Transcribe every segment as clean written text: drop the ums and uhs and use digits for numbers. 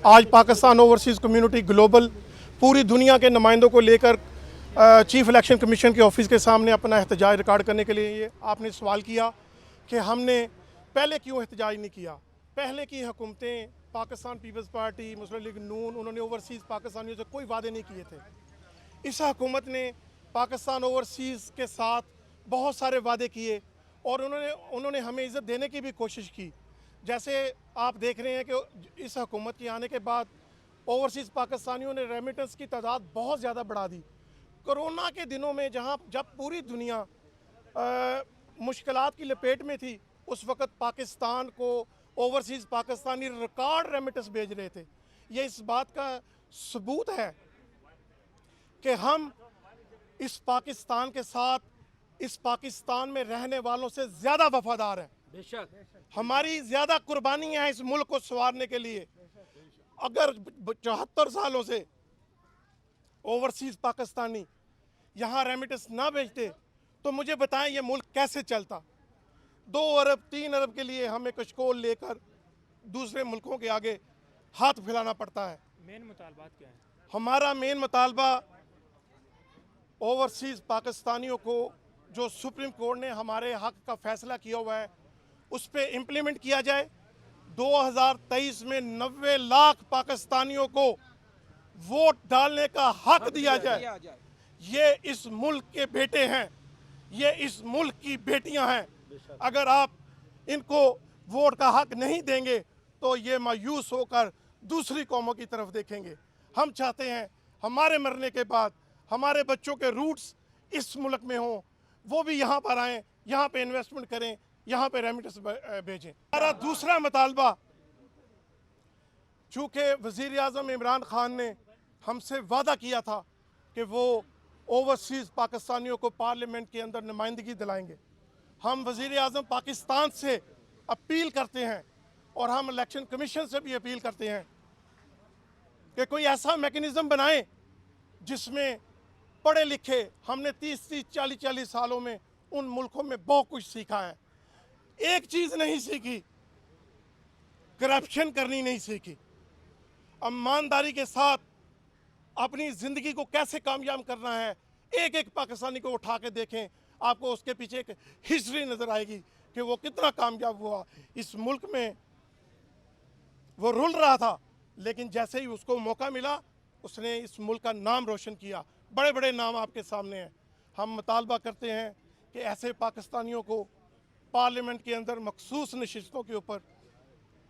आज Pakistan overseas community global पूरी दुनिया के नुमाइंदों को लेकर चीफ इलेक्शन कमीशन के ऑफिस के सामने अपना एहतजाज रिकॉर्ड करने के लिए ये आपने सवाल किया कि हमने पहले क्यों एहतजाज नहीं किया। पहले की हुकूमतें पाकिस्तान पीपल्स पार्टी, मुस्लिम लीग नून, उन्होंने ओवरसीज़ पाकिस्तानियों से कोई वादे नहीं किए थे। इस हुकूमत ने पाकिस्तान ओवरसीज़ के साथ बहुत सारे वादे किए और उन्होंने हमें इज़्ज़त देने की भी कोशिश की। जैसे आप देख रहे हैं कि इस हुकूमत के आने के बाद ओवरसीज़ पाकिस्तानियों ने रेमिटेंस की तादाद बहुत ज़्यादा बढ़ा दी। कोरोना के दिनों में जब पूरी दुनिया मुश्किलात की लपेट में थी, उस वक़्त पाकिस्तान को ओवरसीज़ पाकिस्तानी रिकॉर्ड रेमिटेंस भेज रहे थे। ये इस बात का सबूत है कि हम इस पाकिस्तान के साथ, इस पाकिस्तान में रहने वालों से ज़्यादा वफादार हैं। बेशक हमारी ज़्यादा कुर्बानियाँ हैं इस मुल्क को संवारने के लिए। अगर 74 सालों से ओवरसीज़ पाकिस्तानी यहाँ रेमिटेंस ना भेजते तो मुझे बताएं ये मुल्क कैसे चलता। 2 अरब 3 अरब के लिए हमें कशकोल लेकर दूसरे मुल्कों के आगे हाथ फैलाना पड़ता है। मेन मुतालबात क्या है? हमारा मेन मुतालबा ओवरसीज़ पाकिस्तानियों को जो सुप्रीम कोर्ट ने हमारे हक का फैसला किया हुआ है उस पर इम्प्लीमेंट किया जाए। 2023 में 90 लाख पाकिस्तानियों को वोट डालने का हक दिया जाए। ये इस मुल्क के बेटे हैं, ये इस मुल्क की बेटियां हैं। अगर आप इनको वोट का हक नहीं देंगे तो ये मायूस होकर दूसरी कौमों की तरफ देखेंगे। हम चाहते हैं हमारे मरने के बाद हमारे बच्चों के रूट्स इस मुल्क में हों, वो भी यहाँ पर आएँ, यहाँ पे इन्वेस्टमेंट करें, यहाँ पे रेमिटेंस भेजें। हमारा दूसरा मुतालबा, चूँकि वज़ीर आज़म इमरान खान ने हमसे वादा किया था कि वो ओवरसीज़ पाकिस्तानियों को पार्लियामेंट के अंदर नुमाइंदगी दिलाएंगे, हम वज़ीर आज़म पाकिस्तान से अपील करते हैं और हम इलेक्शन कमीशन से भी अपील करते हैं कि कोई ऐसा मैकेनिज़्म बनाएं जिसमें पढ़े लिखे, हमने 30-30, 40-40 सालों में उन मुल्कों में बहुत कुछ सीखा है, एक चीज़ नहीं सीखी, करप्शन करनी नहीं सीखी। ईमानदारी के साथ अपनी ज़िंदगी को कैसे कामयाब करना है, एक एक पाकिस्तानी को उठा के देखें, आपको उसके पीछे एक हिस्ट्री नज़र आएगी कि वो कितना कामयाब हुआ। इस मुल्क में वो रुल रहा था, लेकिन जैसे ही उसको मौका मिला उसने इस मुल्क का नाम रोशन किया। बड़े बड़े नाम आपके सामने हैं। हम मुतालबा करते हैं कि ऐसे पाकिस्तानियों को पार्लियामेंट के अंदर मखसूस नशिस्तों के ऊपर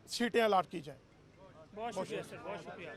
सीटें अलाट की जाएँ। बहुत शुक्रिया सर, बहुत शुक्रिया।